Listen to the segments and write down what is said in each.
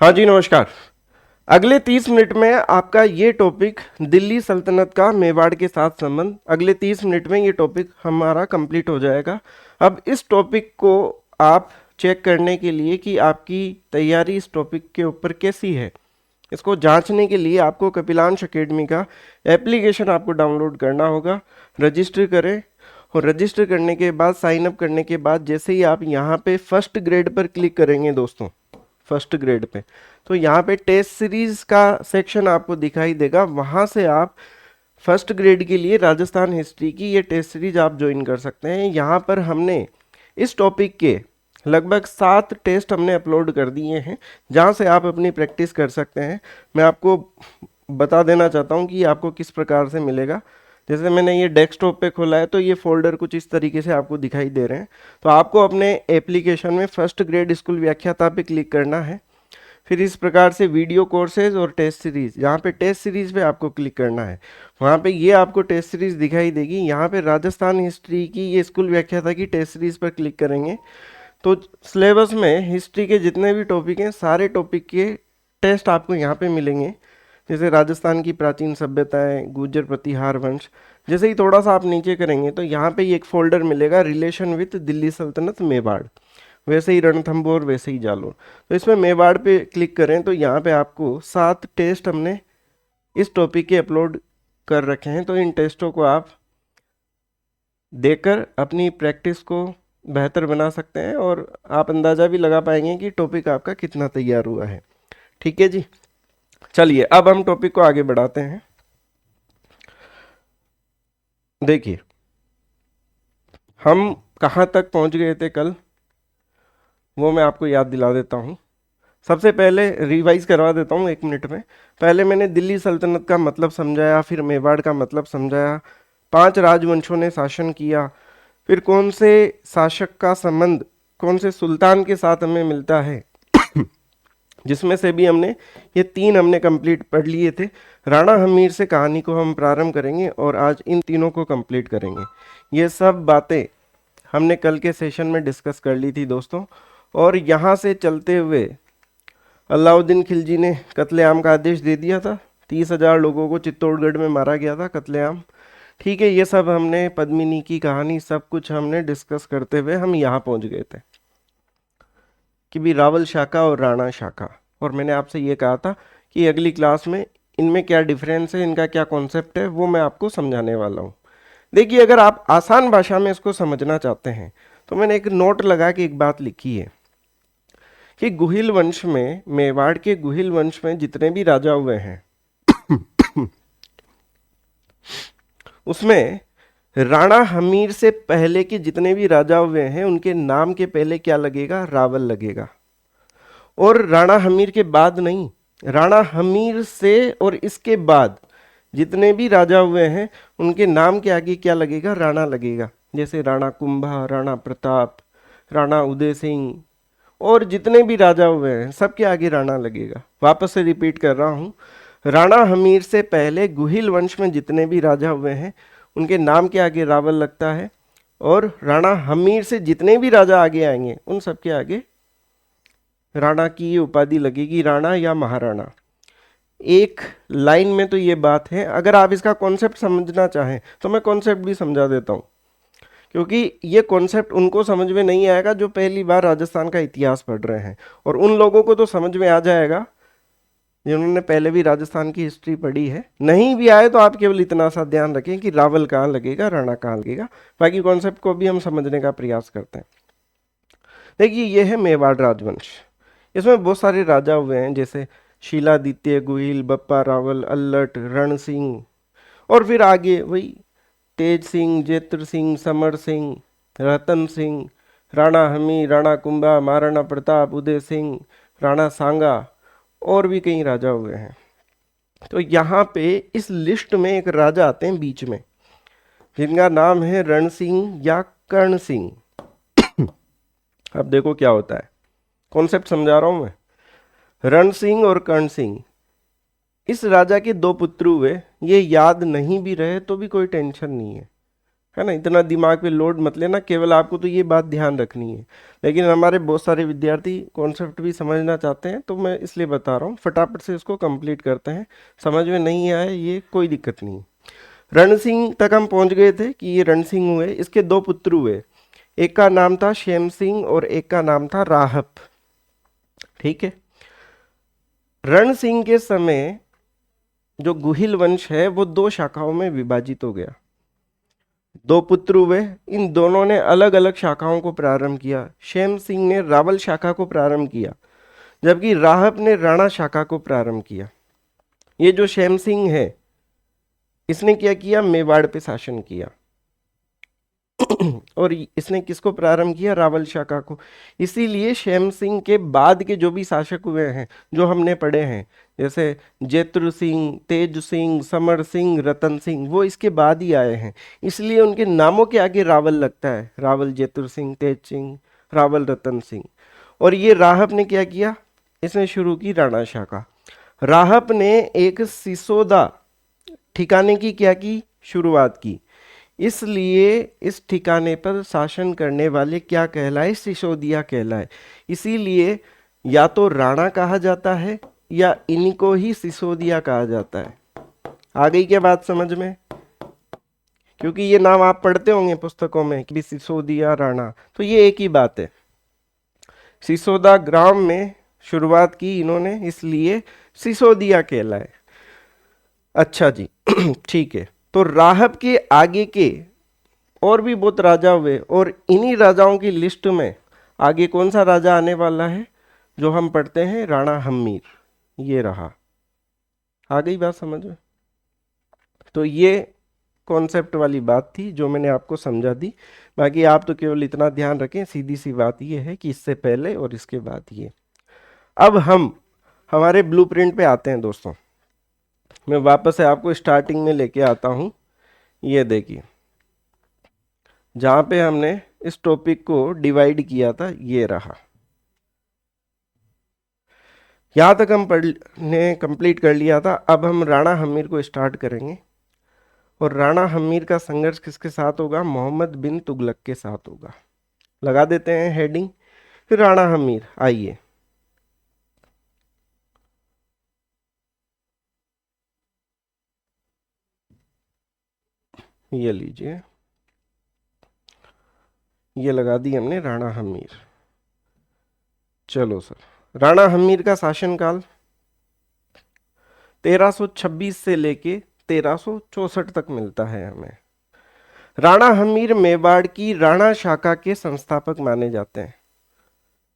हाँ जी, नमस्कार। अगले 30 मिनट में आपका ये टॉपिक दिल्ली सल्तनत का मेवाड़ के साथ संबंध, अगले 30 मिनट में ये टॉपिक हमारा कंप्लीट हो जाएगा। अब इस टॉपिक को आप चेक करने के लिए कि आपकी तैयारी इस टॉपिक के ऊपर कैसी है, इसको जांचने के लिए आपको कपिलांश एकेडमी का एप्लीकेशन आपको डाउनलोड करना होगा। रजिस्टर करें और रजिस्टर करने के बाद, साइन अप करने के बाद, जैसे ही आप यहाँ पे फर्स्ट ग्रेड पर क्लिक करेंगे दोस्तों, फर्स्ट ग्रेड पे, तो यहाँ पे टेस्ट सीरीज का सेक्शन आपको दिखाई देगा। वहाँ से आप फर्स्ट ग्रेड के लिए राजस्थान हिस्ट्री की ये टेस्ट सीरीज आप ज्वाइन कर सकते हैं। यहाँ पर हमने इस टॉपिक के लगभग 7 टेस्ट हमने अपलोड कर दिए हैं, जहाँ से आप अपनी प्रैक्टिस कर सकते हैं। मैं आपको बता देना चाहता हूँ कि ये आपको किस प्रकार से मिलेगा। जैसे मैंने ये डेस्कटॉप पे खोला है तो ये फोल्डर कुछ इस तरीके से आपको दिखाई दे रहे हैं। तो आपको अपने एप्लीकेशन में फर्स्ट ग्रेड स्कूल व्याख्याता पे क्लिक करना है, फिर इस प्रकार से वीडियो कोर्सेज और टेस्ट सीरीज, यहाँ पे टेस्ट सीरीज पे आपको क्लिक करना है। वहाँ पे ये आपको टेस्ट सीरीज दिखाई देगी। यहाँ पे राजस्थान हिस्ट्री की ये स्कूल व्याख्याता की टेस्ट सीरीज पर क्लिक करेंगे तो सिलेबस में हिस्ट्री के जितने भी टॉपिक हैं, सारे टॉपिक के टेस्ट आपको यहाँ पे मिलेंगे। जैसे राजस्थान की प्राचीन सभ्यताएं, गुर्जर प्रतिहार वंश। जैसे ही थोड़ा सा आप नीचे करेंगे तो यहाँ पे एक फोल्डर मिलेगा रिलेशन विथ दिल्ली सल्तनत मेवाड़, वैसे ही रणथंभौर, वैसे ही जालोर। तो इसमें मेवाड़ पे क्लिक करें तो यहाँ पे आपको 7 टेस्ट हमने इस टॉपिक के अपलोड कर रखे हैं। तो इन टेस्टों को आप देकर अपनी प्रैक्टिस को बेहतर बना सकते हैं और आप अंदाज़ा भी लगा पाएंगे कि टॉपिक आपका कितना तैयार हुआ है। ठीक है जी, चलिए अब हम टॉपिक को आगे बढ़ाते हैं। देखिए हम कहाँ तक पहुँच गए थे कल, वो मैं आपको याद दिला देता हूँ। सबसे पहले रिवाइज करवा देता हूँ 1 मिनट में। पहले मैंने दिल्ली सल्तनत का मतलब समझाया, फिर मेवाड़ का मतलब समझाया, 5 राजवंशों ने शासन किया, फिर कौन से शासक का संबंध कौन से सुल्तान के साथ हमें मिलता है जिसमें से भी हमने ये 3 हमने कंप्लीट पढ़ लिए थे। राणा हमीर से कहानी को हम प्रारंभ करेंगे और आज इन तीनों को कंप्लीट करेंगे। ये सब बातें हमने कल के सेशन में डिस्कस कर ली थी दोस्तों। और यहाँ से चलते हुए अलाउद्दीन खिलजी ने कत्लेआम का आदेश दे दिया था। 30,000 लोगों को चित्तौड़गढ़ में मारा गया था, कत्लेआम। ठीक है, ये सब हमने, पद्मिनी की कहानी, सब कुछ हमने डिस्कस करते हुए हम यहाँ पहुँच गए थे कि भी रावल शाखा और राणा शाखा। और मैंने आपसे ये कहा था कि अगली क्लास में इनमें क्या डिफरेंस है, इनका क्या कॉन्सेप्ट है, वो मैं आपको समझाने वाला हूँ। देखिए, अगर आप आसान भाषा में इसको समझना चाहते हैं तो मैंने एक नोट लगा के एक बात लिखी है कि गुहिल वंश में, मेवाड़ के गुहिल वंश में जितने भी राजा हुए हैं उसमें राणा हमीर से पहले के जितने भी राजा हुए हैं उनके नाम के पहले क्या लगेगा? रावल लगेगा। और राणा हमीर के बाद नहीं, राणा हमीर से और इसके बाद जितने भी राजा हुए हैं उनके नाम के आगे क्या लगेगा? राणा लगेगा। जैसे राणा कुंभा, राणा प्रताप, राणा उदय सिंह, और जितने भी राजा हुए हैं सबके आगे राणा लगेगा। वापस से रिपीट कर रहा हूँ, राणा हमीर से पहले गुहिल वंश में जितने भी राजा हुए हैं उनके नाम के आगे रावल लगता है, और राणा हमीर से जितने भी राजा आगे आएंगे उन सबके आगे राणा की ये उपाधि लगेगी, राणा या महाराणा। एक लाइन में तो ये बात है। अगर आप इसका कॉन्सेप्ट समझना चाहें तो मैं कॉन्सेप्ट भी समझा देता हूँ, क्योंकि ये कॉन्सेप्ट उनको समझ में नहीं आएगा जो पहली बार राजस्थान का इतिहास पढ़ रहे हैं, और उन लोगों को तो समझ में आ जाएगा जिन्होंने पहले भी राजस्थान की हिस्ट्री पढ़ी है। नहीं भी आए तो आप केवल इतना सा ध्यान रखें कि रावल कहाँ लगेगा, राणा कहाँ लगेगा। बाकी कॉन्सेप्ट को भी हम समझने का प्रयास करते हैं। देखिए, ये है मेवाड़ राजवंश। इसमें बहुत सारे राजा हुए हैं, जैसे शीलादित्य, गुहिल, बप्पा रावल, अल्लट, रण सिंह, और फिर आगे वही तेज सिंह, जेत्र सिंह, समर सिंह, रतन सिंह, राणा हमी, राणा कुंभा, महाराणा प्रताप, उदय सिंह, राणा सांगा, और भी कई राजा हुए हैं। तो यहाँ पे इस लिस्ट में एक राजा आते हैं बीच में, जिनका नाम है रण सिंह या कर्ण सिंह। अब देखो क्या होता है, कॉन्सेप्ट समझा रहा हूं मैं। रण सिंह और कर्ण सिंह, इस राजा के 2 पुत्र हुए। ये याद नहीं भी रहे तो भी कोई टेंशन नहीं है, है ना, इतना दिमाग पे लोड मत लेना, केवल आपको तो ये बात ध्यान रखनी है। लेकिन हमारे बहुत सारे विद्यार्थी कॉन्सेप्ट भी समझना चाहते हैं, तो मैं इसलिए बता रहा हूँ, फटाफट से इसको कंप्लीट करते हैं। समझ में नहीं आए ये कोई दिक्कत नहीं। रण सिंह तक हम पहुंच गए थे कि ये रण सिंह हुए, इसके दो पुत्र हुए, एक का नाम था शेम सिंह और एक का नाम था राहप। ठीक है। रण सिंह के समय जो गुहिल वंश है वो दो शाखाओं में विभाजित हो गया। दो पुत्र हुए, इन दोनों ने अलग अलग शाखाओं को प्रारंभ किया। शेम सिंह ने रावल शाखा को प्रारंभ किया, जबकि राहप ने राणा शाखा को प्रारंभ किया। ये जो शेम सिंह है, इसने क्या किया, मेवाड़ पे शासन किया। और इसने किसको प्रारंभ किया, रावल शाखा को। इसीलिए शेम सिंह के बाद के जो भी शासक हुए हैं, जो हमने पढ़े हैं, जैसे जेतुर सिंह, तेज सिंह, समर सिंह, रतन सिंह, वो इसके बाद ही आए हैं। इसलिए उनके नामों के आगे रावल लगता है, रावल जेतुर सिंह, तेज सिंह, रावल रतन सिंह। और ये राहप ने क्या किया, इसने शुरू की राणा शाखा। राहप ने एक सिसोदा ठिकाने की क्या की, शुरुआत की। इसलिए इस ठिकाने पर शासन करने वाले क्या कहलाए, सिसोदिया कहलाए। इसीलिए या तो राणा कहा जाता है या इनको ही सिसोदिया कहा जाता है। आ गई क्या बात समझ में? क्योंकि ये नाम आप पढ़ते होंगे पुस्तकों में कि सिसोदिया, राणा, तो ये एक ही बात है। सिसोदा ग्राम में शुरुआत की इन्होंने, इसलिए सिसोदिया कहलाए। अच्छा जी। ठीक है। तो राहब के आगे के और भी बहुत राजा हुए, और इन्हीं राजाओं की लिस्ट में आगे कौन सा राजा आने वाला है, जो हम पढ़ते हैं, राणा हम्मीर। ये रहा। आ गई बात समझ में? तो ये कॉन्सेप्ट वाली बात थी जो मैंने आपको समझा दी। बाकी आप तो केवल इतना ध्यान रखें, सीधी सी बात ये है कि इससे पहले और इसके बाद ये। अब हम हमारे ब्लूप्रिंट पे आते हैं दोस्तों। मैं वापस से आपको स्टार्टिंग में लेके आता हूं। ये देखिए, जहां पे हमने इस टॉपिक को डिवाइड किया था, ये रहा। यहां तक हम पढ़ने कंप्लीट कर लिया था। अब हम राणा हमीर को स्टार्ट करेंगे। और राणा हमीर का संघर्ष किसके साथ होगा, मोहम्मद बिन तुगलक के साथ होगा। लगा देते हैं हेडिंग। फिर राणा हमीर, आइए। ये लीजिए, ये लगा दी हमने राणा हमीर। चलो सर, राणा हमीर का शासनकाल 1326 से लेके 1364 तक मिलता है हमें। राणा हमीर मेवाड़ की राणा शाखा के संस्थापक माने जाते हैं।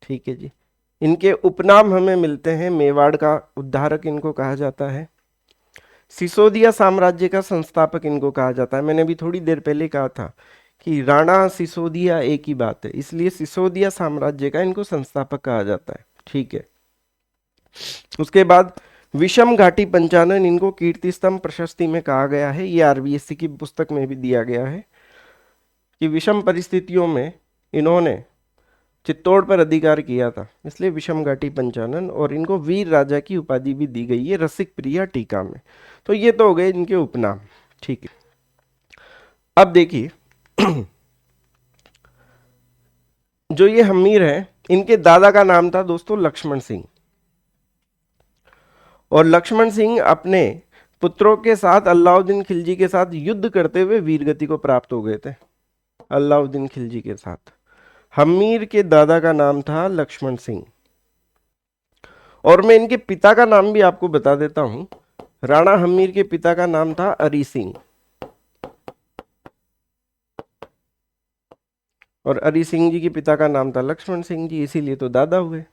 ठीक है जी। इनके उपनाम हमें मिलते हैं, मेवाड़ का उद्धारक इनको कहा जाता है, सिसोदिया साम्राज्य का संस्थापक इनको कहा जाता है। मैंने भी थोड़ी देर पहले कहा था कि राणा सिसोदिया एक ही बात है, इसलिए सिसोदिया साम्राज्य का इनको संस्थापक कहा जाता है। ठीक है। उसके बाद विषम घाटी पंचानन, इनको कीर्ति स्तंभ प्रशस्ति में कहा गया है। ये आरबीएससी की पुस्तक में भी दिया गया है कि विषम परिस्थितियों में इन्होंने चित्तौड़ पर अधिकार किया था, इसलिए विषम घाटी पंचानन। और इनको वीर राजा की उपाधि भी दी गई है रसिक प्रिया टीका में। तो ये तो हो गए इनके उपनाम। ठीक है। अब देखिए, जो ये हमीर है, इनके दादा का नाम था दोस्तों लक्ष्मण सिंह। और लक्ष्मण सिंह अपने पुत्रों के साथ अलाउद्दीन खिलजी के साथ युद्ध करते हुए वीरगति को प्राप्त हो गए थे। अलाउद्दीन खिलजी के साथ हमीर के दादा का नाम था लक्ष्मण सिंह। और मैं इनके पिता का नाम भी आपको बता देता हूं। राणा हमीर के पिता का नाम था अरी सिंह, और अरी सिंह जी के पिता का नाम था लक्ष्मण सिंह जी, इसीलिए तो दादा हुए।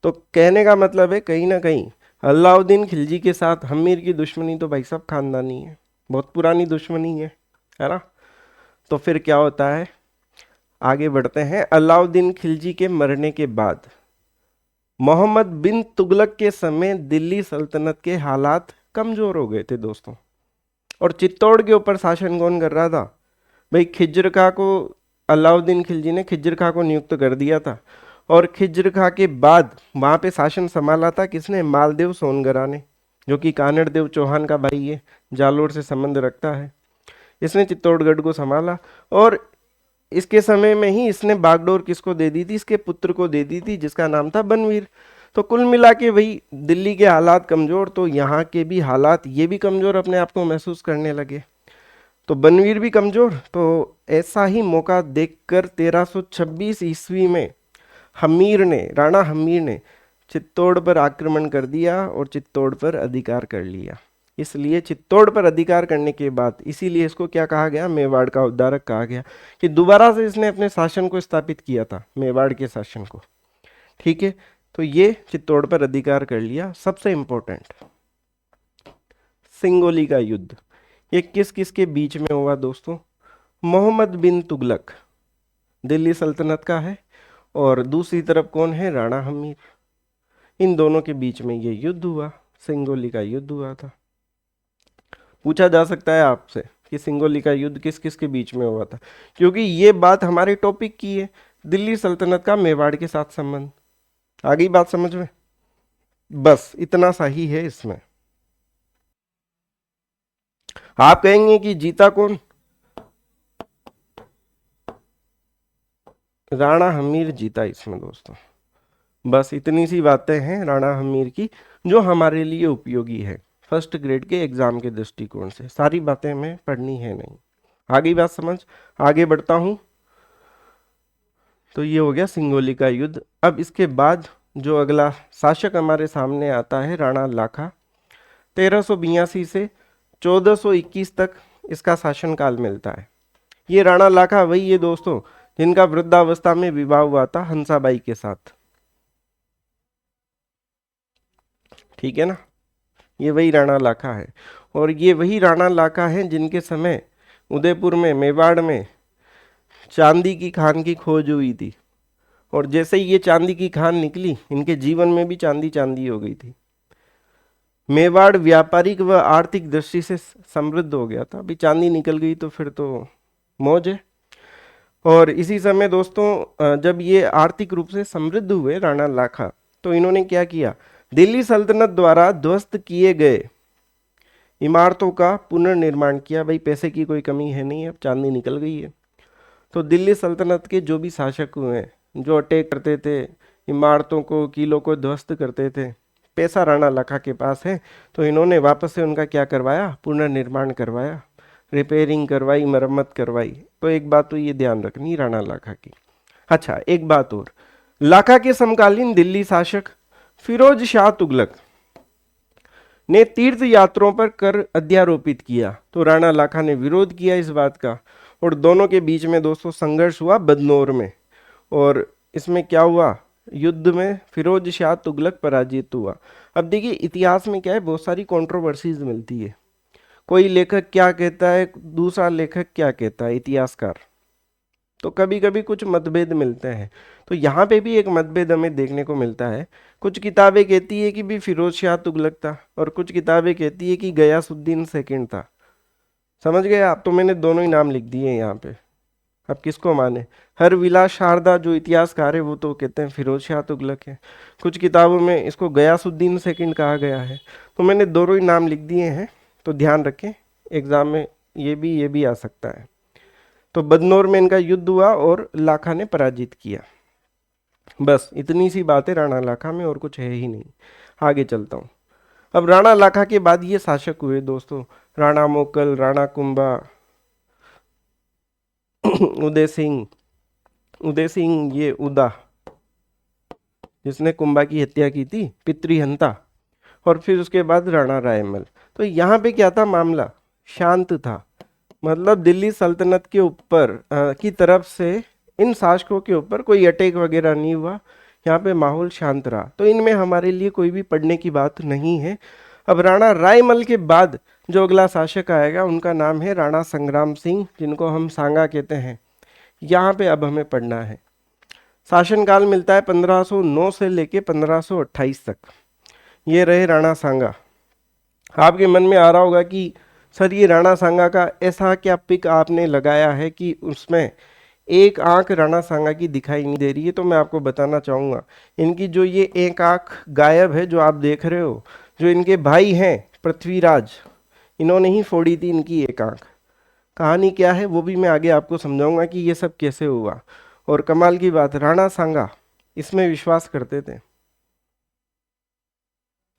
तो कहने का मतलब है, कहीं ना कहीं अलाउद्दीन खिलजी के साथ हमीर की दुश्मनी तो भाई साहब खानदानी है, बहुत पुरानी दुश्मनी है ना। तो फिर क्या होता है, आगे बढ़ते हैं। अलाउद्दीन खिलजी के मरने के बाद मोहम्मद बिन तुगलक के समय दिल्ली सल्तनत के हालात कमजोर हो गए थे दोस्तों। और चित्तौड़ के ऊपर शासन कौन कर रहा था भाई, खिज्र खां को अलाउद्दीन खिलजी ने खिज्र खां को नियुक्त कर दिया था। और खिज्र खां के बाद वहां पे शासन संभाला था किसने, मालदेव सोनगरा ने, जो कि कानड़ देव चौहान का भाई है, जालोर से संबंध रखता है। इसने चित्तौड़गढ़ को संभाला और इसके समय में ही इसने बागडोर किसको दे दी थी, इसके पुत्र को दे दी थी जिसका नाम था बनवीर। तो कुल मिला के भाई दिल्ली के हालात कमजोर, तो यहाँ के भी हालात ये भी कमजोर अपने आप को महसूस करने लगे, तो बनवीर भी कमजोर। तो ऐसा ही मौका देखकर 1326 ईस्वी में राणा हमीर ने चित्तौड़ पर आक्रमण कर दिया और चित्तौड़ पर अधिकार कर लिया। इसलिए चित्तौड़ पर अधिकार करने के बाद इसीलिए इसको क्या कहा गया, मेवाड़ का उद्धारक कहा गया, कि दोबारा से इसने अपने शासन को स्थापित किया था, मेवाड़ के शासन को। ठीक है, तो ये चित्तौड़ पर अधिकार कर लिया। सबसे इंपॉर्टेंट, सिंगोली का युद्ध, ये किस किस के बीच में हुआ दोस्तों? मोहम्मद बिन तुगलक दिल्ली सल्तनत का है और दूसरी तरफ कौन है, राणा हमीर। इन दोनों के बीच में ये युद्ध हुआ, सिंगोली का युद्ध हुआ था। पूछा जा सकता है आपसे कि सिंगोली का युद्ध किस किस के बीच में हुआ था, क्योंकि ये बात हमारे टॉपिक की है, दिल्ली सल्तनत का मेवाड़ के साथ संबंध। आ गई बात समझ में? बस इतना सा ही है इसमें। आप कहेंगे कि जीता कौन? राणा हमीर जीता इसमें दोस्तों। बस इतनी सी बातें हैं राणा हमीर की जो हमारे लिए उपयोगी है फर्स्ट ग्रेड के एग्जाम के दृष्टिकोण से। सारी बातें हमें पढ़नी है नहीं। आगे बात समझ, आगे बढ़ता हूं। तो ये हो गया सिंगोली का युद्ध। अब इसके बाद जो अगला शासक हमारे सामने आता है, राणा लाखा। 1382 से 1421 तक इसका शासनकाल मिलता है। ये राणा लाखा वही है दोस्तों जिनका वृद्धावस्था में विवाह हुआ था हंसाबाई के साथ। ठीक है ना, ये वही राणा लाखा है। और ये वही राणा लाखा है जिनके समय उदयपुर में, मेवाड़ में चांदी की खान की खोज हुई थी, और जैसे ही ये चांदी की खान निकली इनके जीवन में भी चांदी चांदी हो गई थी। मेवाड़ व्यापारिक व आर्थिक दृष्टि से समृद्ध हो गया था। अभी चांदी निकल गई तो फिर तो मौज है। और इसी समय दोस्तों जब ये आर्थिक रूप से समृद्ध हुए राणा लाखा, तो इन्होंने क्या किया, दिल्ली सल्तनत द्वारा ध्वस्त किए गए इमारतों का पुनर्निर्माण किया। भाई पैसे की कोई कमी है नहीं, अब चांदी निकल गई है। तो दिल्ली सल्तनत के जो भी शासक हुए, जो अटैक करते थे, इमारतों को, किलों को ध्वस्त करते थे, पैसा राणा लाखा के पास है, तो इन्होंने वापस से उनका क्या करवाया, पुनर्निर्माण करवाया, रिपेयरिंग करवाई, मरम्मत करवाई। तो एक बात तो ये ध्यान रखनी राणा लाखा की। अच्छा, एक बात और, लाखा के समकालीन दिल्ली शासक फिरोज शाह तुगलक ने तीर्थ यात्रों पर कर अध्यारोपित किया, तो राणा लाखा ने विरोध किया इस बात का, और दोनों के बीच में दोस्तों संघर्ष हुआ बदनौर में। और इसमें क्या हुआ, युद्ध में फिरोज शाह तुगलक पराजित हुआ। अब देखिए इतिहास में क्या है, बहुत सारी कंट्रोवर्सीज मिलती है। कोई लेखक क्या कहता है, दूसरा लेखक क्या कहता है, इतिहासकार, तो कभी कभी कुछ मतभेद मिलते हैं। तो यहाँ पे भी एक मतभेद हमें देखने को मिलता है। कुछ किताबें कहती है कि भी फिरोज शाह तुगलक था, और कुछ किताबें कहती है कि गयासुद्दीन सेकंड था। समझ गए आप? तो मैंने दोनों ही नाम लिख दिए यहाँ पे, अब किसको माने। हर विलास शारदा जो इतिहासकार है वो तो कहते हैं फिरोज शाह तुगलक है, कुछ किताबों में इसको गयासुद्दीन सेकंड कहा गया है। तो मैंने दोनों ही नाम लिख दिए हैं, तो ध्यान रखें एग्जाम में ये भी आ सकता है। तो बदनौर में इनका युद्ध हुआ और लाखा ने पराजित किया। बस इतनी सी बात है राणा लाखा में, और कुछ है ही नहीं। आगे चलता हूँ। अब राणा लाखा के बाद ये शासक हुए दोस्तों, राणा मोकल, राणा कुंभा, उदय सिंह ये उदा, जिसने कुंभा की हत्या की थी, पितृहंता, और फिर उसके बाद राणा रायमल। तो यहाँ पे क्या था, मामला शांत था, मतलब दिल्ली सल्तनत के ऊपर की तरफ से इन शासकों के ऊपर कोई अटैक वगैरह नहीं हुआ। यहाँ पे माहौल शांत रहा, तो इनमें हमारे लिए कोई भी पढ़ने की बात नहीं है। अब राणा रायमल के बाद जो अगला शासक आएगा उनका नाम है राणा संग्राम सिंह, जिनको हम सांगा कहते हैं। यहाँ पे अब हमें पढ़ना है। शासनकाल मिलता है 1509 से लेके 1528 तक। ये रहे राणा सांगा। आपके मन में आ रहा होगा कि सर ये राणा सांगा का ऐसा क्या पिक आपने लगाया है कि उसमें एक आंख राणा सांगा की दिखाई नहीं दे रही है। तो मैं आपको बताना चाहूँगा, इनकी जो ये एक आंख गायब है जो आप देख रहे हो, जो इनके भाई हैं पृथ्वीराज, इन्होंने ही फोड़ी थी इनकी एक आंख। कहानी क्या है वो भी मैं आगे आपको समझाऊंगा कि ये सब कैसे हुआ। और कमाल की बात, राणा सांगा इसमें विश्वास करते थे,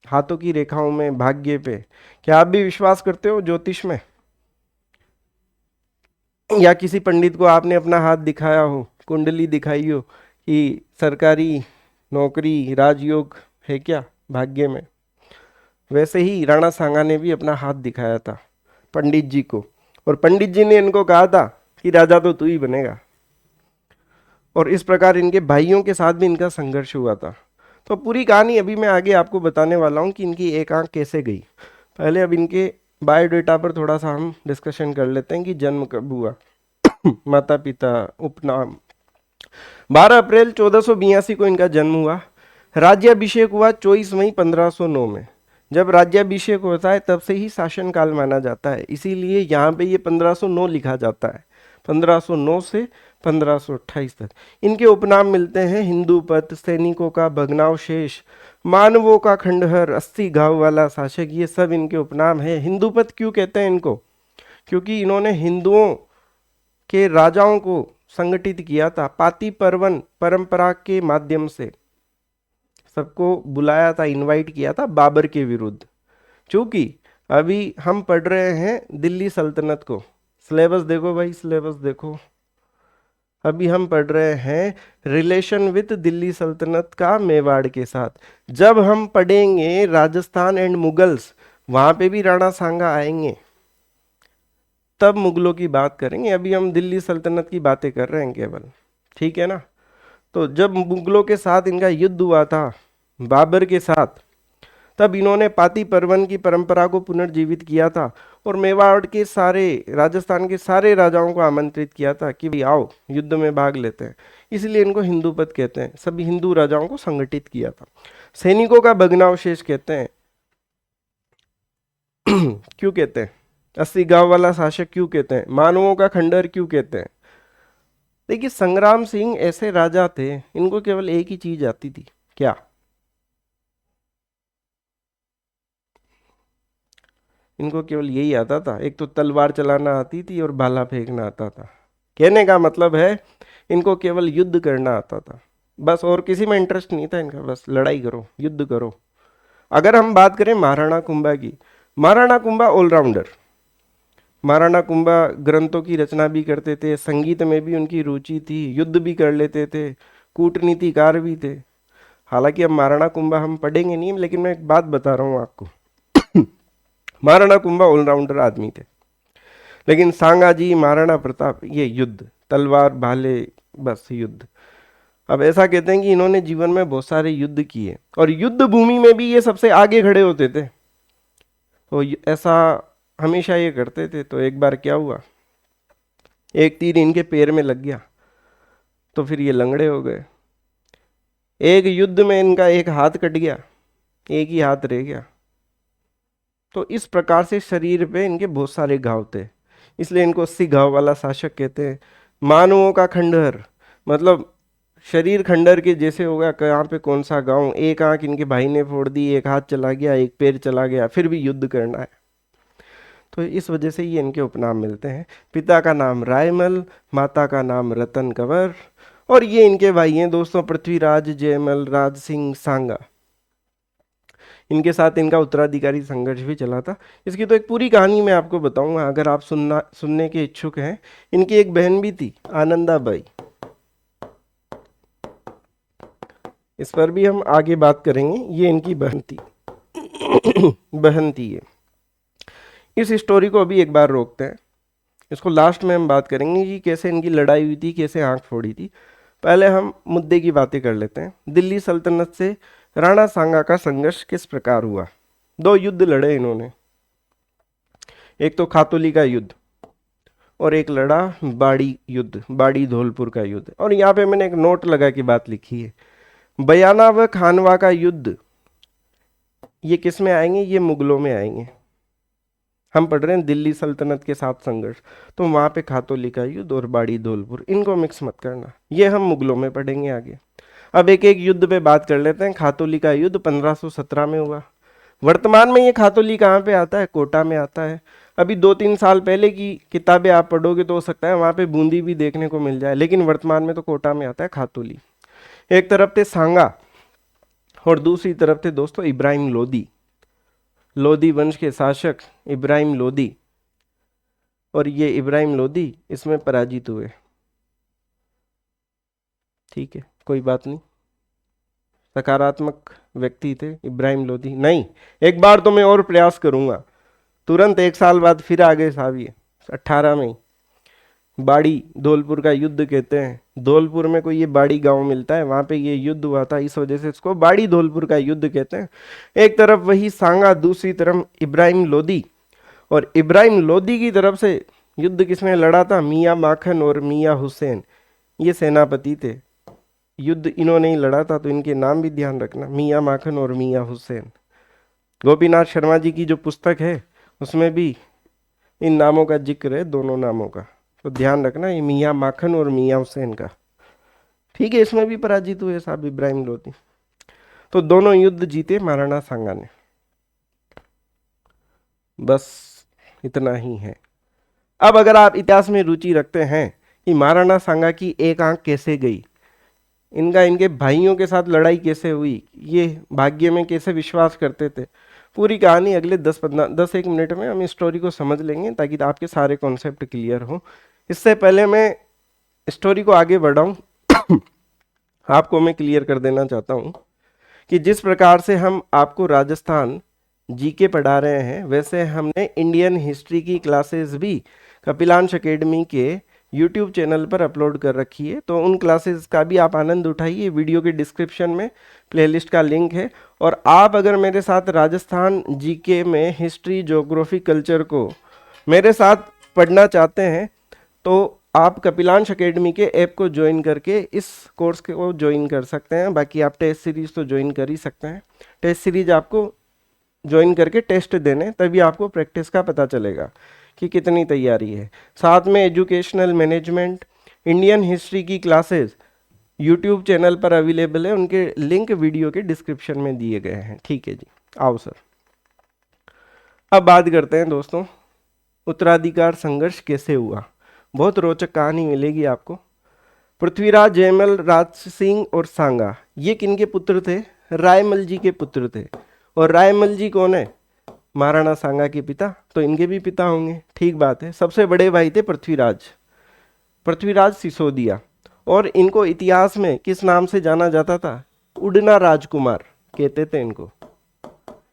हाथों की रेखाओं में, भाग्य पे। क्या आप भी विश्वास करते हो ज्योतिष में? या किसी पंडित को आपने अपना हाथ दिखाया हो, कुंडली दिखाई हो कि सरकारी नौकरी राजयोग है क्या भाग्य में? वैसे ही राणा सांगा ने भी अपना हाथ दिखाया था पंडित जी को, और पंडित जी ने इनको कहा था कि राजा तो तू ही बनेगा। और इस प्रकार इनके भाइयों के साथ भी इनका संघर्ष हुआ था। तो पूरी कहानी अभी मैं आगे आपको बताने वाला हूँ कि इनकी एक आंख कैसे गई। पहले अब इनके बायोडेटा पर थोड़ा सा हम डिस्कशन कर लेते हैं कि जन्म कब हुआ, माता पिता, उपनाम। 12 अप्रैल 1482 को इनका जन्म हुआ। राज्याभिषेक हुआ 24 मई 1509 में। जब राज्याभिषेक होता है तब से ही शासन काल माना जाता है, इसीलिए यहाँ पे ये 1509 लिखा जाता है। 1509 से 1528 तक इनके उपनाम मिलते हैं हिंदूपत, सैनिकों का भग्नावशेष, मानवों का खंडहर, 80 घाव वाला शासक, ये सब इनके उपनाम है। हिंदूपत क्यों कहते हैं इनको? क्योंकि इन्होंने हिंदुओं के राजाओं को संगठित किया था, पाती पर्वन परंपरा के माध्यम से सबको बुलाया था, इनवाइट किया था बाबर के विरुद्ध। क्योंकि अभी हम पढ़ रहे हैं दिल्ली सल्तनत को, सिलेबस देखो भाई, सिलेबस देखो। अभी हम पढ़ रहे हैं रिलेशन विद दिल्ली सल्तनत का मेवाड़ के साथ। जब हम पढ़ेंगे राजस्थान एंड मुगल्स, वहां पे भी राणा सांगा आएंगे, तब मुगलों की बात करेंगे। अभी हम दिल्ली सल्तनत की बातें कर रहे हैं केवल, ठीक है ना। तो जब मुगलों के साथ इनका युद्ध हुआ था बाबर के साथ, तब इन्होंने पाती परवन की परंपरा को पुनर्जीवित किया था और मेवाड़ के सारे, राजस्थान के सारे राजाओं को आमंत्रित किया था कि भाई आओ युद्ध में भाग लेते हैं। इसलिए इनको हिंदूपत कहते हैं, सभी हिंदू राजाओं को संगठित किया था। सैनिकों का भग्नावशेष कहते हैं। क्यों कहते हैं? 80 गांव वाला शासक क्यों कहते हैं? मानवों का खंडहर क्यों कहते हैं? देखिए, संग्राम सिंह ऐसे राजा थे, इनको केवल एक ही चीज आती थी। क्या? इनको केवल यही आता था, एक तो तलवार चलाना आती थी और भाला फेंकना आता था। कहने का मतलब है इनको केवल युद्ध करना आता था, बस, और किसी में इंटरेस्ट नहीं था इनका, बस लड़ाई करो, युद्ध करो। अगर हम बात करें महाराणा कुंभा की, महाराणा कुंभा ऑलराउंडर। महाराणा कुंभा ग्रंथों की रचना भी करते थे, संगीत में भी उनकी रुचि थी, युद्ध भी कर लेते थे, कूटनीतिकार भी थे। हालांकि अब महाराणा कुंभा हम पढ़ेंगे नहीं, लेकिन मैं एक बात बता रहा हूँ आपको। महाराणा कुंभा ऑलराउंडर आदमी थे। लेकिन सांगा जी, महाराणा प्रताप, ये युद्ध, तलवार भाले, बस युद्ध। अब ऐसा कहते हैं कि इन्होंने जीवन में बहुत सारे युद्ध किए और युद्ध भूमि में भी ये सबसे आगे खड़े होते थे। तो ऐसा हमेशा ये करते थे। तो एक बार क्या हुआ, एक तीर इनके पैर में लग गया, तो फिर ये लंगड़े हो गए। एक युद्ध में इनका एक हाथ कट गया, एक ही हाथ रह गया। तो इस प्रकार से शरीर पे इनके बहुत सारे घाव थे, इसलिए इनको 80 घाव वाला शासक कहते हैं। मानवों का खंडहर, मतलब शरीर खंडहर के जैसे होगा, कहाँ पे कौन सा गांव। एक आंख इनके भाई ने फोड़ दी, एक हाथ चला गया, एक पैर चला गया, फिर भी युद्ध करना है। तो इस वजह से ये इनके उपनाम मिलते हैं। पिता का नाम रायमल, माता का नाम रतन कंवर, और ये इनके भाई हैं दोस्तों, पृथ्वीराज, जयमल, राज सिंह, सांगा। इनके साथ इनका उत्तराधिकारी संघर्ष भी चला था। इसकी तो एक पूरी कहानी मैं आपको बताऊंगा, अगर आप सुनने के इच्छुक हैं। इनकी एक बहन भी थी, आनंदाबाई, इस पर भी हम आगे बात करेंगे। ये इनकी बहन थी। बहन थी ये। इस स्टोरी को अभी एक बार रोकते हैं, इसको लास्ट में हम बात करेंगे कि कैसे इनकी लड़ाई हुई थी, कैसे आंख फोड़ी थी। पहले हम मुद्दे की बातें कर लेते हैं। दिल्ली सल्तनत से राणा सांगा का संघर्ष किस प्रकार हुआ? दो युद्ध लड़े इन्होंने, एक तो खातोली का युद्ध और एक लड़ा बाड़ी युद्ध, बाड़ी धौलपुर का युद्ध। और यहाँ पे मैंने एक नोट लगा के बात लिखी है, बयाना व खानवा का युद्ध, ये किस में आएंगे? ये मुगलों में आएंगे। हम पढ़ रहे हैं दिल्ली सल्तनत के साथ संघर्ष, तो वहां पे खातोली का युद्ध और बाड़ी धौलपुर, इनको मिक्स मत करना, ये हम मुगलों में पढ़ेंगे आगे। अब एक एक युद्ध पे बात कर लेते हैं। खातोली का युद्ध 1517 में हुआ। वर्तमान में ये खातोली कहाँ पे आता है? कोटा में आता है। अभी 2-3 साल पहले की किताबें आप पढ़ोगे तो हो सकता है वहाँ पे बूंदी भी देखने को मिल जाए, लेकिन वर्तमान में तो कोटा में आता है खातूली। एक तरफ थे सांगा और दूसरी तरफ थे दोस्तों इब्राहिम लोदी, लोदी वंश के शासक इब्राहिम लोदी। और ये इब्राहिम लोदी इसमें पराजित हुए। ठीक है, कोई बात नहीं, सकारात्मक व्यक्ति थे इब्राहिम लोदी। नहीं, एक बार तो मैं और प्रयास करूंगा। तुरंत 1 साल बाद फिर आ गए साहब ये 18 में ही। बाड़ी धौलपुर का युद्ध कहते हैं, धौलपुर में कोई ये बाड़ी गांव मिलता है, वहां पे ये युद्ध हुआ था, इस वजह से इसको बाड़ी धौलपुर का युद्ध कहते हैं। एक तरफ वही सांगा, दूसरी तरफ इब्राहिम लोदी। और इब्राहिम लोदी की तरफ से युद्ध किसने लड़ा था? मियाँ माखन और मियाँ हुसैन, ये सेनापति थे। युद्ध इन्होंने ही लड़ा था, तो इनके नाम भी ध्यान रखना, मियाँ माखन और मियाँ हुसैन। गोपीनाथ शर्मा जी की जो पुस्तक है उसमें भी इन नामों का जिक्र है, दोनों नामों का, तो ध्यान रखना, ये मियाँ माखन और मियाँ हुसैन का। ठीक है, इसमें भी पराजित हुए साहब इब्राहिम लोदी। तो दोनों युद्ध जीते महाराणा सांगा ने। बस इतना ही है। अब अगर आप इतिहास में रुचि रखते हैं कि महाराणा सांगा की एक आंख कैसे गई, इनका इनके भाइयों के साथ लड़ाई कैसे हुई, ये भाग्य में कैसे विश्वास करते थे, पूरी कहानी अगले 10-1 मिनट में हम इस स्टोरी को समझ लेंगे, ताकि आपके सारे कॉन्सेप्ट क्लियर हो। इससे पहले मैं स्टोरी को आगे बढ़ाऊं आपको मैं क्लियर कर देना चाहता हूं कि जिस प्रकार से हम आपको राजस्थान जीके पढ़ा रहे हैं, वैसे हमने इंडियन हिस्ट्री की क्लासेस भी कपिलांश एकेडमी के यूट्यूब चैनल पर अपलोड कर रखी है, तो उन क्लासेस का भी आप आनंद उठाइए। वीडियो के डिस्क्रिप्शन में प्लेलिस्ट का लिंक है। और आप अगर मेरे साथ राजस्थान जीके में हिस्ट्री, ज्योग्राफी, कल्चर को मेरे साथ पढ़ना चाहते हैं, तो आप कपिलांश एकेडमी के ऐप को ज्वाइन करके इस कोर्स को ज्वाइन कर सकते हैं। बाकी आप टेस्ट सीरीज तो ज्वाइन कर ही सकते हैं। टेस्ट सीरीज आपको ज्वाइन करके टेस्ट देने, तभी आपको प्रैक्टिस का पता चलेगा कि कितनी तैयारी है। साथ में एजुकेशनल मैनेजमेंट, इंडियन हिस्ट्री की क्लासेस यूट्यूब चैनल पर अवेलेबल है, उनके लिंक वीडियो के डिस्क्रिप्शन में दिए गए हैं। ठीक है जी, आओ सर। अब बात करते हैं दोस्तों, उत्तराधिकार संघर्ष कैसे हुआ। बहुत रोचक कहानी मिलेगी आपको। पृथ्वीराज, जयमल, राज सिंह और सांगा, ये किनके पुत्र थे? रायमल जी के पुत्र थे। और रायमल जी कौन है? महाराणा सांगा के पिता, तो इनके भी पिता होंगे। ठीक बात है। सबसे बड़े भाई थे पृथ्वीराज, पृथ्वीराज सिसोदिया। और इनको इतिहास में किस नाम से जाना जाता था? उड़ना राजकुमार कहते थे इनको।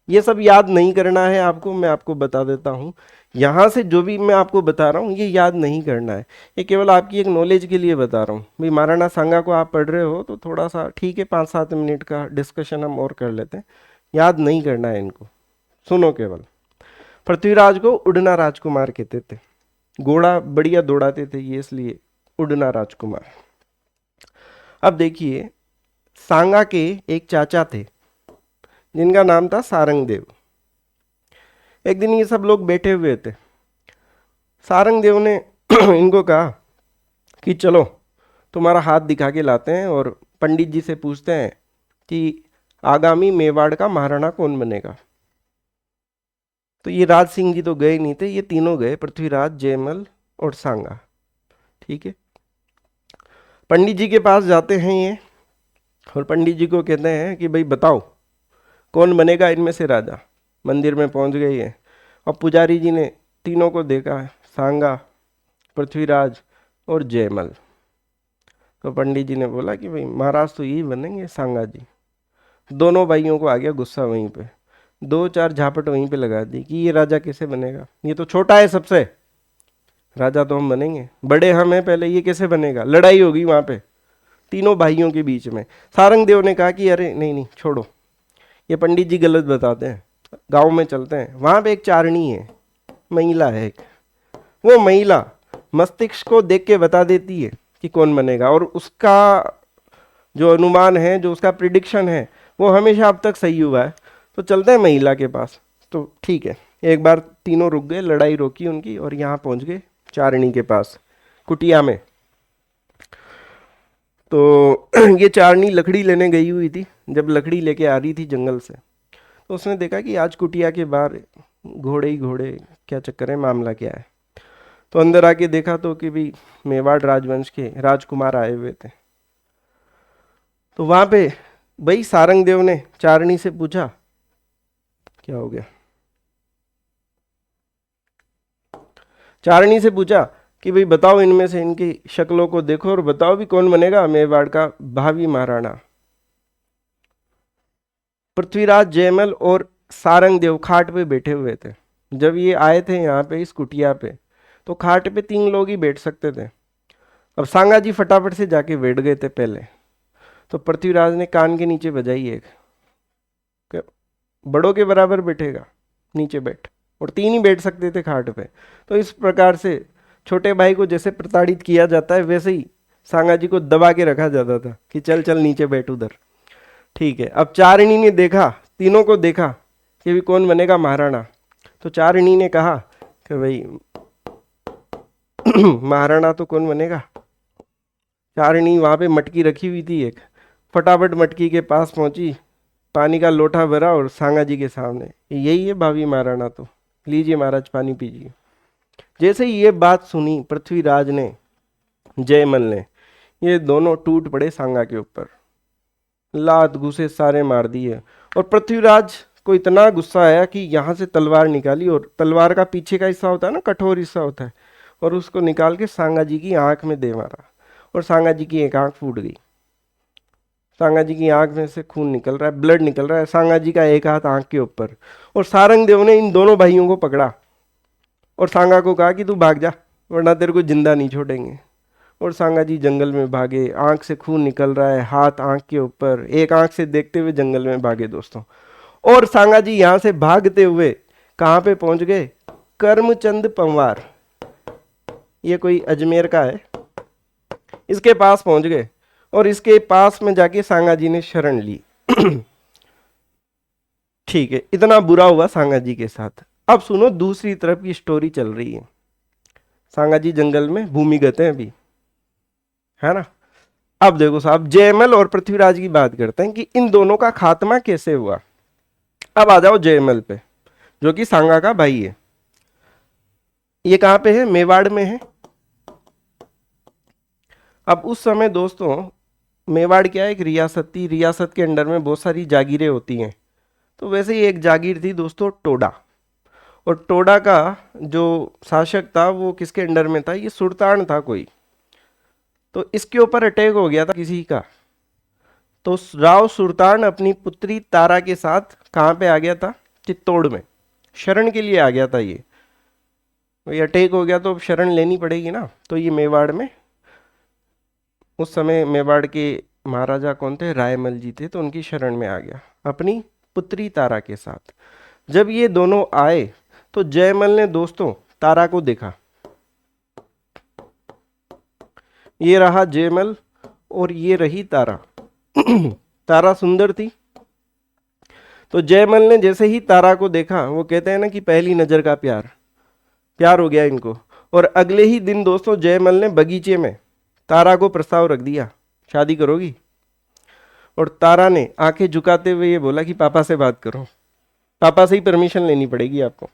ये सब याद नहीं करना है आपको, मैं आपको बता देता हूँ। यहाँ से जो भी मैं आपको बता रहा हूँ ये याद नहीं करना है, ये केवल आपकी एक नॉलेज के लिए बता रहा हूँ। भाई महाराणा सांगा को आप पढ़ रहे हो तो थोड़ा सा ठीक है, 5-7 मिनट का डिस्कशन हम और कर लेते हैं। याद नहीं करना है इनको, सुनो केवल। पृथ्वीराज को उड़ना राजकुमार कहते थे, घोड़ा बढ़िया दौड़ाते थे ये, इसलिए उड़ना राजकुमार। अब देखिए, सांगा के एक चाचा थे जिनका नाम था सारंगदेव। एक दिन ये सब लोग बैठे हुए थे, सारंगदेव ने इनको कहा कि चलो तुम्हारा हाथ दिखा के लाते हैं और पंडित जी से पूछते हैं कि आगामी मेवाड़ का महाराणा कौन बनेगा। तो ये राज सिंह जी तो गए नहीं थे, ये तीनों गए, पृथ्वीराज, जयमल और सांगा। ठीक है, पंडित जी के पास जाते हैं ये, और पंडित जी को कहते हैं कि भाई बताओ कौन बनेगा इनमें से राजा। मंदिर में पहुंच गए ये, और पुजारी जी ने तीनों को देखा, सांगा, पृथ्वीराज और जयमल। तो पंडित जी ने बोला कि भाई महाराज तो यही बनेंगे, सांगा जी। दोनों भाइयों को आ गया गुस्सा, वहीं पे 2-4 झापट वहीं पे लगा दी कि ये राजा कैसे बनेगा, ये तो छोटा है सबसे, राजा तो हम बनेंगे, बड़े हम हैं पहले, ये कैसे बनेगा। लड़ाई होगी वहाँ पे तीनों भाइयों के बीच में। सारंगदेव ने कहा कि अरे नहीं नहीं छोड़ो, ये पंडित जी गलत बताते हैं, गांव में चलते हैं। वहाँ पे एक चारणी है, महिला है एक, वो महिला मस्तिष्क को देख के बता देती है कि कौन बनेगा, और उसका जो अनुमान है, जो उसका प्रिडिक्शन है, वो हमेशा अब तक सही हुआ है। तो चलते हैं महिला के पास। तो ठीक है, एक बार तीनों रुक गए, लड़ाई रोकी उनकी, और यहाँ पहुँच गए चारणी के पास, कुटिया में। तो ये चारणी लकड़ी लेने गई हुई थी। जब लकड़ी लेके आ रही थी जंगल से, तो उसने देखा कि आज कुटिया के बाहर घोड़े ही घोड़े, क्या चक्कर है, मामला क्या है। तो अंदर आके देखा तो कि भी मेवाड़ राजवंश के राजकुमार आए हुए थे। तो वहां पे भाई सारंग देव ने चारणी से पूछा, क्या हो गया, चारणी से पूछा कि भाई बताओ, इनमें से इनकी शक्लों को देखो और बताओ भी कौन बनेगा मेवाड़ का भावी महाराणा। पृथ्वीराज, जयमल और सारंग देव खाट पे बैठे हुए थे। जब ये आए थे यहाँ पे इस कुटिया पे, तो खाट पे 3 लोग ही बैठ सकते थे। अब सांगा जी फटाफट से जाके बैठ गए थे पहले। तो पृथ्वीराज ने कान के नीचे बजाई एक, बड़ों के बराबर बैठेगा, नीचे बैठ। और 3 ही बैठ सकते थे खाट पे। तो इस प्रकार से छोटे भाई को जैसे प्रताड़ित किया जाता है, वैसे ही सांगा जी को दबा के रखा जाता था कि चल चल नीचे बैठ उधर। ठीक है, अब चारणी ने देखा, तीनों को देखा कि भी कौन बनेगा महाराणा। तो चारणी ने कहा कि भाई महाराणा तो कौन बनेगा। चारणी वहां पे मटकी रखी हुई थी एक, फटाफट मटकी के पास पहुंची, पानी का लोटा भरा और सांगा जी के सामने, यही है भावी महाराणा, तो लीजिए महाराज पानी पीजिए। जैसे ही ये बात सुनी पृथ्वीराज ने, जयमल ने, ये दोनों टूट पड़े सांगा के ऊपर, लात घुसे सारे मार दिए। और पृथ्वीराज को इतना गुस्सा आया कि यहाँ से तलवार निकाली, और तलवार का पीछे का हिस्सा होता है ना, कठोर हिस्सा होता है, और उसको निकाल के सांगा जी की आंख में दे मारा, और सांगा जी की एक आंख फूट गई। सांगा जी की आंख में से खून निकल रहा है, ब्लड निकल रहा है, सांगा जी का एक हाथ आंख के ऊपर। और सारंग देव ने इन दोनों भाइयों को पकड़ा और सांगा को कहा कि तू भाग जा, वरना तेरे को जिंदा नहीं छोड़ेंगे। और सांगा जी जंगल में भागे, आंख से खून निकल रहा है, हाथ आंख के ऊपर, एक आंख से देखते हुए जंगल में भागे दोस्तों। और सांगा जी यहाँ से भागते हुए कहाँ पे पहुंच गए, कर्मचंद पंवार, ये कोई अजमेर का है, इसके पास पहुंच गए। और इसके पास में जाके सांगा जी ने शरण ली। ठीक है, इतना बुरा हुआ सांगा जी के साथ। अब सुनो दूसरी तरफ की स्टोरी चल रही है। सांगा जी जंगल में भूमिगत हैं अभी, है ना। अब देखो साहब, जयमल और पृथ्वीराज की बात करते हैं कि इन दोनों का खात्मा कैसे हुआ। अब आ जाओ जयमल पे, जो कि सांगा का भाई है। ये कहां पे है, मेवाड़ में है। अब उस समय दोस्तों मेवाड़ क्या है, एक रियासत थी, रियासत के अंडर में बहुत सारी जागीरें होती हैं। तो वैसे ही एक जागीर थी दोस्तों, टोडा। और टोडा का जो शासक था वो किसके अंडर में था, ये सुल्तान था कोई। तो इसके ऊपर अटैक हो गया था किसी का। तो राव सुल्तान अपनी पुत्री तारा के साथ कहाँ पे आ गया था, चित्तौड़ में शरण के लिए आ गया था। ये अटैक हो गया तो अब शरण लेनी पड़ेगी ना। तो ये मेवाड़ में, उस समय मेवाड़ के महाराजा कौन थे, रायमल जी थे, तो उनकी शरण में आ गया अपनी पुत्री तारा के साथ। जब ये दोनों आए तो जयमल ने दोस्तों तारा को देखा। ये रहा जयमल और ये रही तारा। तारा सुंदर थी। तो जयमल ने जैसे ही तारा को देखा, वो कहते हैं ना कि पहली नजर का प्यार, प्यार हो गया इनको। और अगले ही दिन दोस्तों जयमल ने बगीचे में तारा को प्रस्ताव रख दिया, शादी करोगी। और तारा ने आंखें झुकाते हुए ये बोला कि पापा से बात करो, पापा से ही परमिशन लेनी पड़ेगी आपको,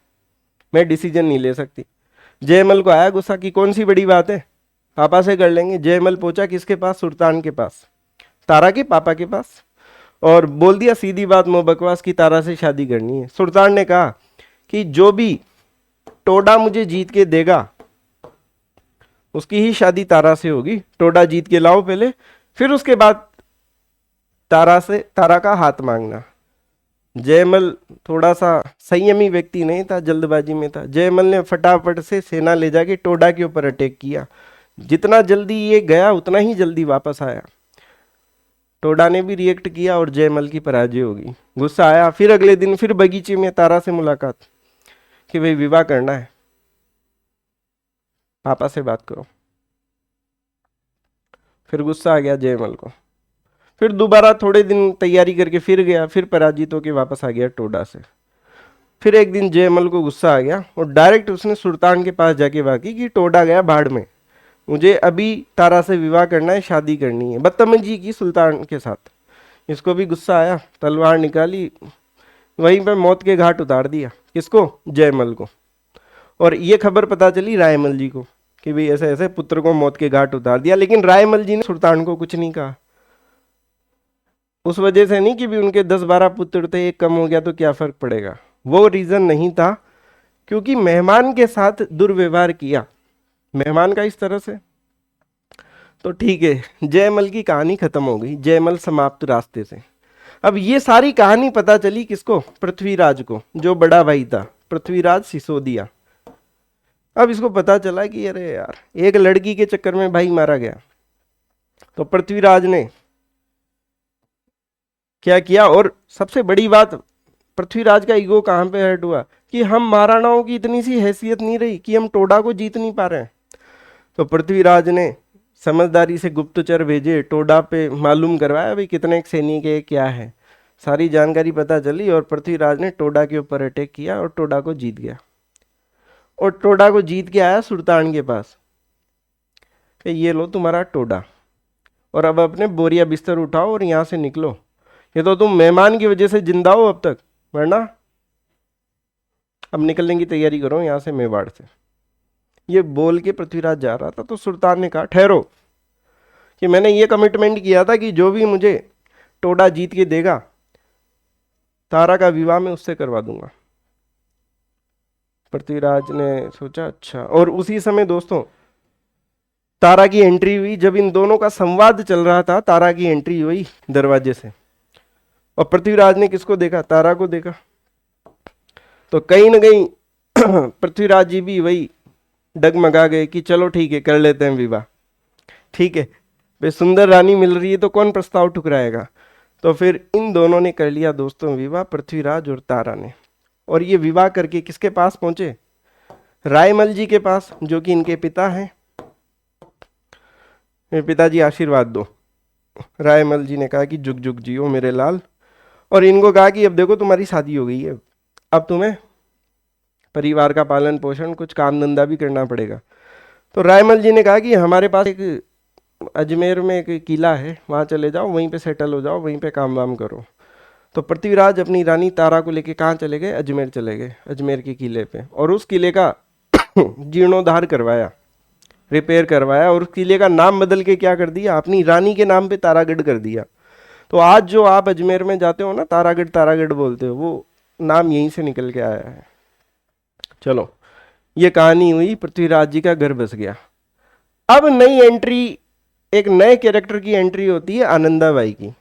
मैं डिसीजन नहीं ले सकती। जयमल को आया गुस्सा कि कौन सी बड़ी बात है, पापा से कर लेंगे। जयमल पहुंचा किसके पास, सुल्तान के पास, तारा के पापा के पास, और बोल दिया सीधी बात मुंह बकवास की तारा से शादी करनी है। सुल्तान ने कहा कि जो भी टोडा मुझे जीत के देगा उसकी ही शादी तारा से होगी। टोडा जीत के लाओ पहले, फिर उसके बाद तारा का हाथ मांगना। जयमल थोड़ा सा संयमी व्यक्ति नहीं था, जल्दबाजी में था। जयमल ने फटाफट से सेना ले जाके टोडा के ऊपर अटैक किया। जितना जल्दी ये गया उतना ही जल्दी वापस आया। टोडा ने भी रिएक्ट किया और जयमल की पराजय होगी। गुस्सा आया, फिर अगले दिन फिर बगीचे में तारा से मुलाकात कि भाई विवाह करना है, पापा से बात करो। फिर गुस्सा आ गया जयमल को। फिर दोबारा थोड़े दिन तैयारी करके फिर गया, फिर पराजित होकर वापस आ गया टोडा से। फिर एक दिन जयमल को गुस्सा आ गया और डायरेक्ट उसने सुल्तान के पास जाके बात की कि टोडा गया भाड़ में, मुझे अभी तारा से विवाह करना है, शादी करनी है। बदतमीजी की सुल्तान के साथ। इसको भी गुस्सा आया, तलवार निकाली, वहीं पर मौत के घाट उतार दिया। किसको? जयमल को। और ये खबर पता चली रायमल जी को कि भाई ऐसे ऐसे पुत्र को मौत के घाट उतार दिया, लेकिन रायमल जी ने सुल्तान को कुछ नहीं कहा। उस वजह से नहीं कि भी उनके 10-12 पुत्र थे, एक कम हो गया तो क्या फर्क पड़ेगा, वो रीजन नहीं था, क्योंकि मेहमान के साथ दुर्व्यवहार किया, मेहमान का इस तरह से। तो ठीक है, जयमल की कहानी खत्म हो गई, जयमल समाप्त रास्ते से। अब ये सारी कहानी पता चली किसको? पृथ्वीराज को, जो बड़ा भाई था पृथ्वीराज सिसोदिया। अब इसको पता चला कि अरे यार, एक लड़की के चक्कर में भाई मारा गया। तो पृथ्वीराज ने क्या किया, और सबसे बड़ी बात, पृथ्वीराज का ईगो कहाँ पे हर्ट हुआ कि हम महाराणाओं की इतनी सी हैसियत नहीं रही कि हम टोडा को जीत नहीं पा रहे हैं। तो पृथ्वीराज ने समझदारी से गुप्तचर भेजे, टोडा पे मालूम करवाया भाई कितने सैनिक है क्या है, सारी जानकारी पता चली, और पृथ्वीराज ने टोडा के ऊपर अटैक किया और टोडा को जीत गया। और टोडा को जीत के आया सुल्तान के पास कि ये लो तुम्हारा टोडा, और अब अपने बोरिया बिस्तर उठाओ और यहाँ से निकलो, ये तो तुम मेहमान की वजह से जिंदा हो अब तक, वरना अब निकलने की तैयारी करो यहाँ से, मेवाड़ से। ये बोल के पृथ्वीराज जा रहा था तो सुल्तान ने कहा ठहरो, कि मैंने ये कमिटमेंट किया था कि जो भी मुझे टोडा जीत के देगा, तारा का विवाह मैं उससे करवा दूंगा। पृथ्वीराज ने सोचा अच्छा, और उसी समय दोस्तों तारा की एंट्री हुई। जब इन दोनों का संवाद चल रहा था, तारा की एंट्री हुई दरवाजे से, और पृथ्वीराज ने किसको देखा? तारा को देखा। तो कहीं ना कहीं पृथ्वीराज जी भी वही डगमगा गए कि चलो ठीक है, कर लेते हैं विवाह, ठीक है भाई, सुंदर रानी मिल रही है तो कौन प्रस्ताव ठुकराएगा। तो फिर इन दोनों ने कर लिया दोस्तों विवाह, पृथ्वीराज और तारा ने। और ये विवाह करके किसके पास पहुंचे? रायमल जी के पास, जो कि इनके पिता हैं। मेरे पिताजी आशीर्वाद दो। रायमल जी ने कहा कि जुग जुग जियो मेरे लाल, और इनको कहा कि अब देखो तुम्हारी शादी हो गई है, अब तुम्हें परिवार का पालन पोषण, कुछ काम धंधा भी करना पड़ेगा। तो रायमल जी ने कहा कि हमारे पास एक अजमेर में एक किला है, वहाँ चले जाओ, वहीं पे सेटल हो जाओ, वहीं पे काम वाम करो। तो पृथ्वीराज अपनी रानी तारा को लेके कहाँ चले गए? अजमेर चले गए, अजमेर के किले पे, और उस किले का जीर्णोद्धार करवाया, रिपेयर करवाया, और उस किले का नाम बदल के क्या कर दिया? अपनी रानी के नाम पे तारागढ़ कर दिया। तो आज जो आप अजमेर में जाते हो ना, तारागढ़ तारागढ़ बोलते हो, वो नाम यहीं से निकल के आया है। चलो, ये कहानी हुई, पृथ्वीराज जी का घर बस गया। अब नई एंट्री, एक नए कैरेक्टर की एंट्री होती है आनंदाबाई की।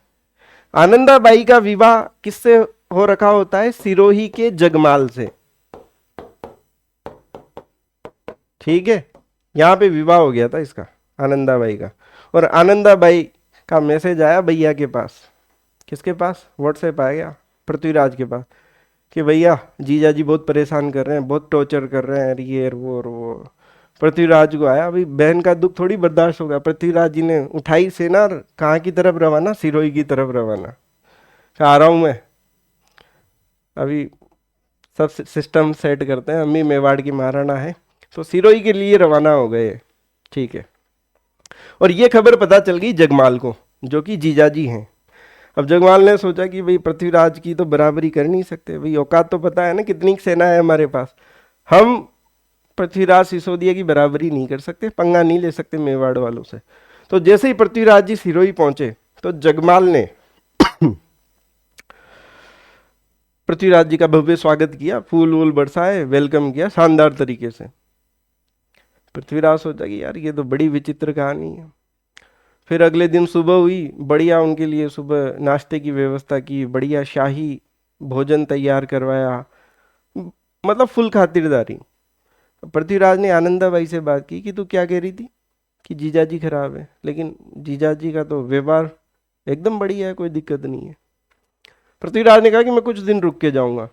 आनंदाबाई का विवाह किससे हो रखा होता है? सिरोही के जगमाल से, ठीक है, यहाँ पे विवाह हो गया था इसका, आनंदाबाई का। और आनंदाबाई का मैसेज आया भैया के पास, किसके पास? व्हाट्सएप आ गया पृथ्वीराज के पास कि भैया जीजा जी बहुत परेशान कर रहे हैं, बहुत टॉर्चर कर रहे हैं, ये और वो और वो। पृथ्वीराज को आया, अभी बहन का दुख थोड़ी बर्दाश्त होगा। पृथ्वीराज जी ने उठाई सेना, और कहाँ की तरफ रवाना? सिरोही की तरफ रवाना। आ रहा हूँ मैं, अभी सब सिस्टम सेट करते हैं, अम्मी मेवाड़ की महाराणा है, तो सिरोही के लिए रवाना हो गए, ठीक है। और ये खबर पता चल गई जगमाल को, जो कि जीजाजी हैं। अब जगमाल ने सोचा कि भाई पृथ्वीराज की तो बराबरी कर नहीं सकते, भाई औकात तो पता है ना कितनी सेना है हमारे पास, हम पृथ्वीराज सिसोदिया की बराबरी नहीं कर सकते, पंगा नहीं ले सकते मेवाड़ वालों से। तो जैसे ही पृथ्वीराज जी सिरोही पहुंचे तो जगमाल ने पृथ्वीराज जी का भव्य स्वागत किया, फूल वूल बरसाए, वेलकम किया शानदार तरीके से। पृथ्वीराज सोचा कि यार ये तो बड़ी विचित्र कहानी है। फिर अगले दिन सुबह हुई, बढ़िया उनके लिए सुबह नाश्ते की व्यवस्था की, बढ़िया शाही भोजन तैयार करवाया, मतलब फुल खातिरदारी। पृथ्वीराज ने आनंदाबाई से बात की कि तू क्या कह रही थी कि जीजाजी खराब है, लेकिन जीजाजी का तो व्यवहार एकदम बढ़िया है, कोई दिक्कत नहीं है। पृथ्वीराज ने कहा कि मैं कुछ दिन रुक के जाऊंगा।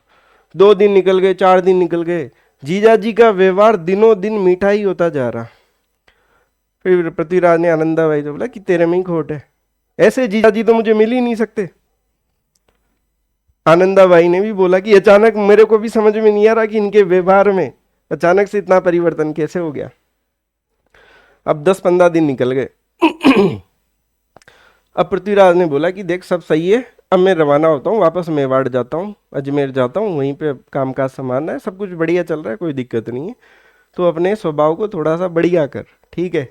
2 दिन निकल गए, 4 दिन निकल गए, जीजाजी का व्यवहार दिनों दिन मीठा ही होता जा रहा। फिर पृथ्वीराज ने आनंदाबाई से बोला कि तेरे में ही खोट है, ऐसे जीजाजी तो मुझे मिल ही नहीं सकते। आनंदाबाई ने भी बोला कि अचानक मेरे को भी समझ में नहीं आ रहा कि इनके व्यवहार में अचानक से इतना परिवर्तन कैसे हो गया। अब 10-15 दिन निकल गए। अब पृथ्वीराज ने बोला कि देख सब सही है, अब मैं रवाना होता हूँ, वापस मेवाड़ जाता हूँ, अजमेर जाता हूँ, वहीं पे काम काज संभालना है, सब कुछ बढ़िया चल रहा है, कोई दिक्कत नहीं है। तो अपने स्वभाव को थोड़ा सा बढ़िया कर, ठीक है।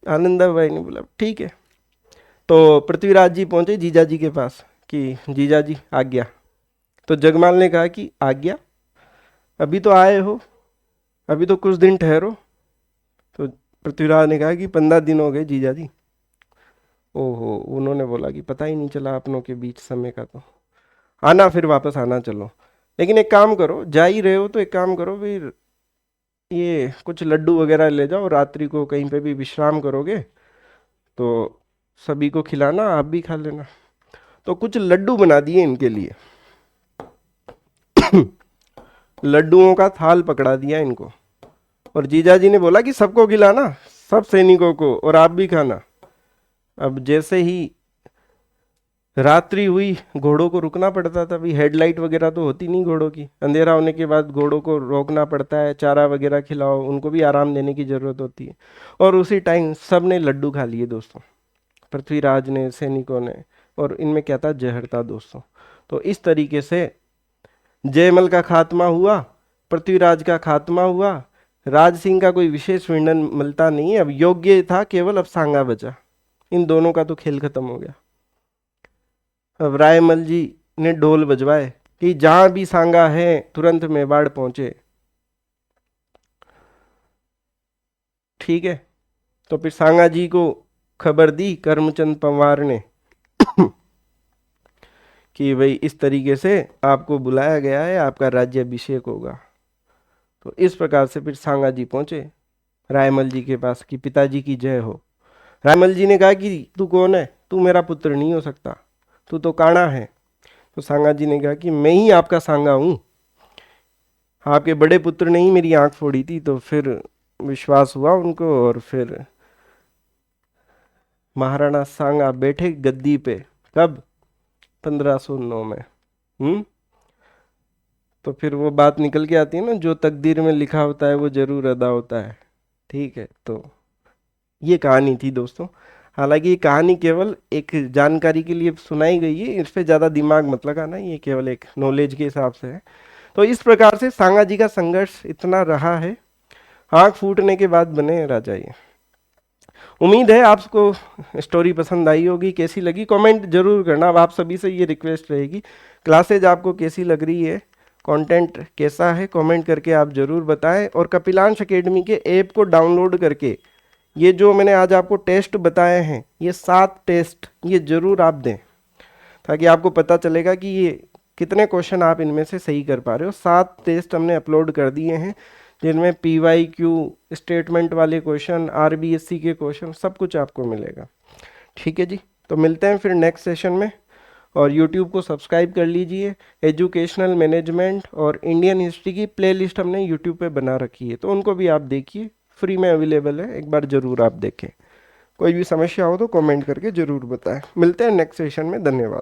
आनंदा भाई ने बोला ठीक है। तो पृथ्वीराज जी पहुंचे जीजा जी के पास कि जीजा जी आ गया। तो जगमाल ने कहा कि आ गया, अभी तो आए हो, अभी तो कुछ दिन ठहरो। तो पृथ्वीराज ने कहा कि 15 दिन हो गए जीजा जी। ओहो, उन्होंने बोला कि पता ही नहीं चला अपनों के बीच समय का, तो आना फिर वापस आना चलो। लेकिन एक काम करो, जा ही रहे हो तो एक काम करो फिर, ये कुछ लड्डू वगैरह ले जाओ, रात्रि को कहीं पे भी विश्राम करोगे तो सभी को खिलाना, आप भी खा लेना। तो कुछ लड्डू बना दिए इनके लिए, लड्डुओं का थाल पकड़ा दिया इनको, और जीजा जी ने बोला कि सबको खिलाना, सब सैनिकों को, और आप भी खाना। अब जैसे ही रात्रि हुई, घोड़ों को रुकना पड़ता था, अभी हेडलाइट वगैरह तो होती नहीं घोड़ों की, अंधेरा होने के बाद घोड़ों को रोकना पड़ता है, चारा वगैरह खिलाओ, उनको भी आराम देने की ज़रूरत होती है। और उसी टाइम सब ने लड्डू खा लिए दोस्तों, पृथ्वीराज ने, सैनिकों ने, और इनमें क्या था, जहर था दोस्तों। तो इस तरीके से जयमल का खात्मा हुआ, पृथ्वीराज का खात्मा हुआ। राज सिंह का कोई विशेष वर्णन मिलता नहीं है, अब योग्य था केवल, अब सांगा बचा, इन दोनों का तो खेल खत्म हो गया। अब रायमल जी ने ढोल बजवाए कि जहां भी सांगा है तुरंत मेवाड़ पहुंचे, ठीक है। तो फिर सांगा जी को खबर दी करमचंद पंवार ने कि भाई इस तरीके से आपको बुलाया गया है, आपका राज्याभिषेक होगा। तो इस प्रकार से फिर सांगा जी पहुंचे रायमल जी के पास कि पिताजी की जय हो। रायमल जी ने कहा कि तू कौन है, तू मेरा पुत्र नहीं हो सकता, तू तो काणा है। तो सांगा जी ने कहा कि मैं ही आपका सांगा हूं, आपके बड़े पुत्र ने ही मेरी आंख फोड़ी थी। तो फिर विश्वास हुआ उनको, और फिर महाराणा सांगा बैठे गद्दी पे, कब, 1509 में। तो फिर वो बात निकल के आती है ना, जो तकदीर में लिखा होता है वो जरूर अदा होता है, ठीक है। तो ये कहानी थी दोस्तों। हालांकि ये कहानी केवल एक जानकारी के लिए सुनाई गई है, इस पे ज़्यादा दिमाग मत लगाना, ये केवल एक नॉलेज के हिसाब से है। तो इस प्रकार से सांगा जी का संघर्ष इतना रहा है, आँख फूटने के बाद बने राजा ये। उम्मीद है आपको स्टोरी पसंद आई होगी, कैसी लगी कमेंट जरूर करना। अब आप सभी से ये रिक्वेस्ट रहेगी, क्लासेज आपको कैसी लग रही है, कंटेंट कैसा है, कमेंट करके आप ज़रूर बताएं। और कपिलांश एकेडमी के ऐप को डाउनलोड करके ये जो मैंने आज आपको टेस्ट बताए हैं, ये 7 टेस्ट ये ज़रूर आप दें, ताकि आपको पता चलेगा कि ये कितने क्वेश्चन आप इनमें से सही कर पा रहे हो। 7 टेस्ट हमने अपलोड कर दिए हैं, जिनमें PYQ स्टेटमेंट वाले क्वेश्चन, RBSC के क्वेश्चन, सब कुछ आपको मिलेगा, ठीक है जी। तो मिलते हैं फिर नेक्स्ट सेशन में, और YouTube को सब्सक्राइब कर लीजिए। एजुकेशनल मैनेजमेंट और इंडियन हिस्ट्री की प्लेलिस्ट हमने YouTube पे बना रखी है, तो उनको भी आप देखिए, फ्री में अवेलेबल है, एक बार ज़रूर आप देखें। कोई भी समस्या हो तो कमेंट करके ज़रूर बताएं। मिलते हैं नेक्स्ट सेशन में, धन्यवाद।